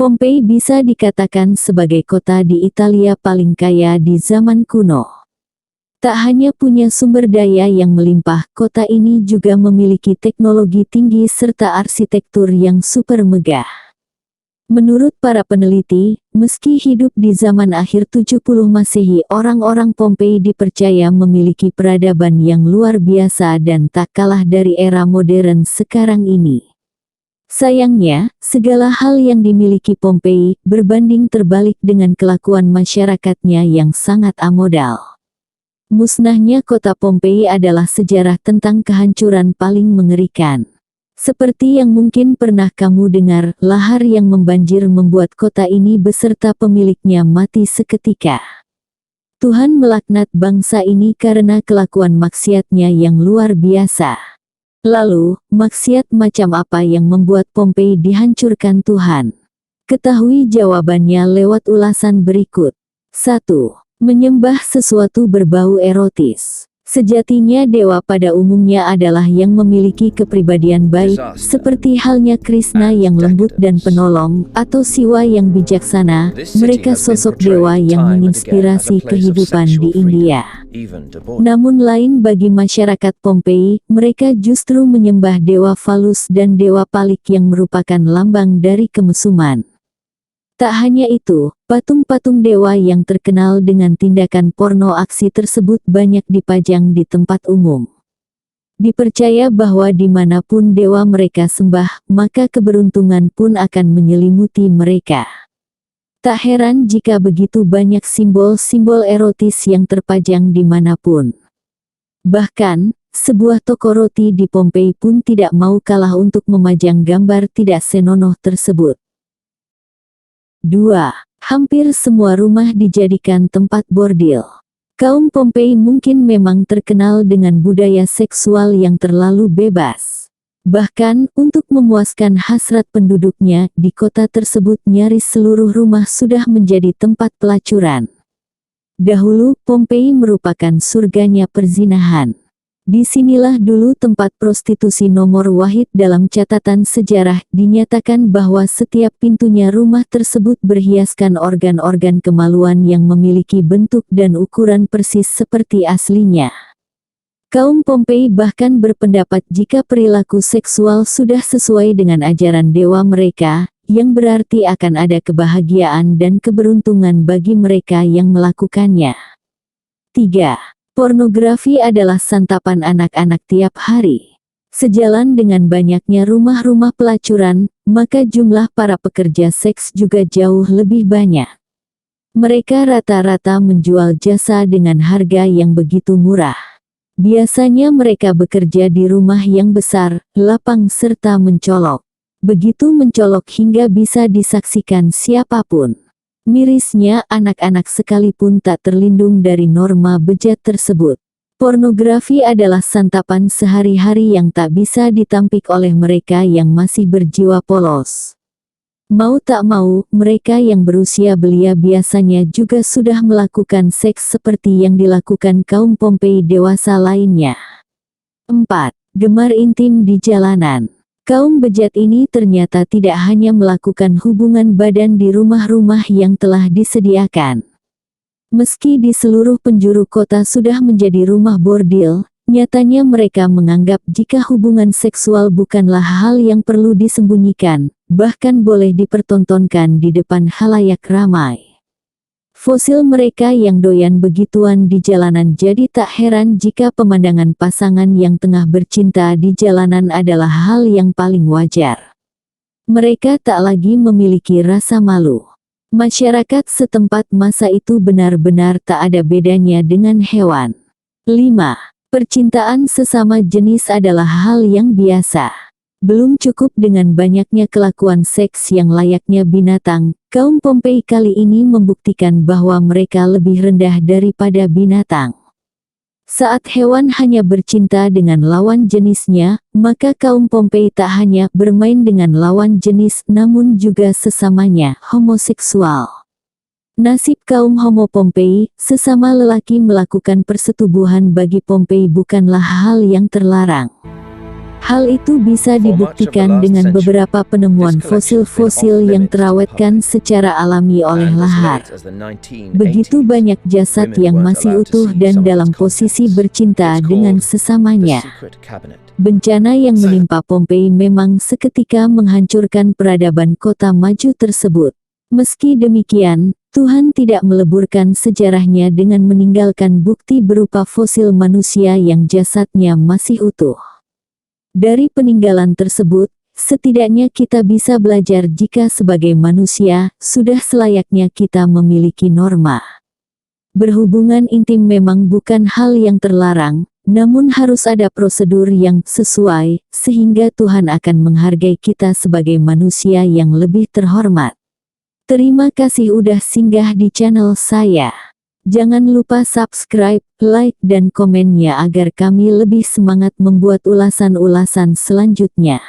Pompei bisa dikatakan sebagai kota di Italia paling kaya di zaman kuno. Tak hanya punya sumber daya yang melimpah, kota ini juga memiliki teknologi tinggi serta arsitektur yang super megah. Menurut para peneliti, meski hidup di zaman akhir 70 Masehi, orang-orang Pompei dipercaya memiliki peradaban yang luar biasa dan tak kalah dari era modern sekarang ini. Sayangnya, segala hal yang dimiliki Pompei berbanding terbalik dengan kelakuan masyarakatnya yang sangat amodal. Musnahnya kota Pompei adalah sejarah tentang kehancuran paling mengerikan. Seperti yang mungkin pernah kamu dengar, lahar yang membanjir membuat kota ini beserta pemiliknya mati seketika. Tuhan melaknat bangsa ini karena kelakuan maksiatnya yang luar biasa. Lalu, maksiat macam apa yang membuat Pompei dihancurkan Tuhan? Ketahui jawabannya lewat ulasan berikut. 1. Menyembah sesuatu berbau erotis. Sejatinya dewa pada umumnya adalah yang memiliki kepribadian baik, seperti halnya Krishna yang lembut dan penolong, atau Siwa yang bijaksana. Mereka sosok dewa yang menginspirasi kehidupan di India. Namun lain bagi masyarakat Pompei, mereka justru menyembah dewa Falus dan dewa Palik yang merupakan lambang dari kemesuman. Tak hanya itu, patung-patung dewa yang terkenal dengan tindakan porno aksi tersebut banyak dipajang di tempat umum. Dipercaya bahwa dimanapun dewa mereka sembah, maka keberuntungan pun akan menyelimuti mereka. Tak heran jika begitu banyak simbol-simbol erotis yang terpajang dimanapun. Bahkan, sebuah toko roti di Pompei pun tidak mau kalah untuk memajang gambar tidak senonoh tersebut. 2. Hampir semua rumah dijadikan tempat bordil. Kaum Pompei mungkin memang terkenal dengan budaya seksual yang terlalu bebas. Bahkan, untuk memuaskan hasrat penduduknya, di kota tersebut nyaris seluruh rumah sudah menjadi tempat pelacuran. Dahulu, Pompei merupakan surganya perzinahan. Disinilah dulu tempat prostitusi nomor wahid dalam catatan sejarah. Dinyatakan bahwa setiap pintunya rumah tersebut berhiaskan organ-organ kemaluan yang memiliki bentuk dan ukuran persis seperti aslinya. Kaum Pompei bahkan berpendapat jika perilaku seksual sudah sesuai dengan ajaran dewa mereka, yang berarti akan ada kebahagiaan dan keberuntungan bagi mereka yang melakukannya. 3. Pornografi adalah santapan anak-anak tiap hari. Sejalan dengan banyaknya rumah-rumah pelacuran, maka jumlah para pekerja seks juga jauh lebih banyak. Mereka rata-rata menjual jasa dengan harga yang begitu murah. Biasanya mereka bekerja di rumah yang besar, lapang serta mencolok. Begitu mencolok hingga bisa disaksikan siapapun. Mirisnya, anak-anak sekalipun tak terlindung dari norma bejat tersebut. Pornografi adalah santapan sehari-hari yang tak bisa ditampik oleh mereka yang masih berjiwa polos. Mau tak mau, mereka yang berusia belia biasanya juga sudah melakukan seks seperti yang dilakukan kaum Pompei dewasa lainnya. 4. Gemar intim di jalanan. Kaum bejat ini ternyata tidak hanya melakukan hubungan badan di rumah-rumah yang telah disediakan. Meski di seluruh penjuru kota sudah menjadi rumah bordil, nyatanya mereka menganggap jika hubungan seksual bukanlah hal yang perlu disembunyikan, bahkan boleh dipertontonkan di depan khalayak ramai. Fosil mereka yang doyan begituan di jalanan, jadi tak heran jika pemandangan pasangan yang tengah bercinta di jalanan adalah hal yang paling wajar. Mereka tak lagi memiliki rasa malu. Masyarakat setempat masa itu benar-benar tak ada bedanya dengan hewan. 5. Percintaan sesama jenis adalah hal yang biasa. Belum cukup dengan banyaknya kelakuan seks yang layaknya binatang, kaum Pompei kali ini membuktikan bahwa mereka lebih rendah daripada binatang. Saat hewan hanya bercinta dengan lawan jenisnya, maka kaum Pompei tak hanya bermain dengan lawan jenis namun juga sesamanya homoseksual. Nasib kaum homo Pompei, sesama lelaki melakukan persetubuhan bagi Pompei bukanlah hal yang terlarang. Hal itu bisa dibuktikan dengan beberapa penemuan fosil-fosil yang terawetkan secara alami oleh lahar. Begitu banyak jasad yang masih utuh dan dalam posisi bercinta dengan sesamanya. Bencana yang menimpa Pompei memang seketika menghancurkan peradaban kota maju tersebut. Meski demikian, Tuhan tidak meleburkan sejarahnya dengan meninggalkan bukti berupa fosil manusia yang jasadnya masih utuh. Dari peninggalan tersebut, setidaknya kita bisa belajar jika sebagai manusia, sudah selayaknya kita memiliki norma. Berhubungan intim memang bukan hal yang terlarang, namun harus ada prosedur yang sesuai, sehingga Tuhan akan menghargai kita sebagai manusia yang lebih terhormat. Terima kasih udah singgah di channel saya. Jangan lupa subscribe, like dan komennya agar kami lebih semangat membuat ulasan-ulasan selanjutnya.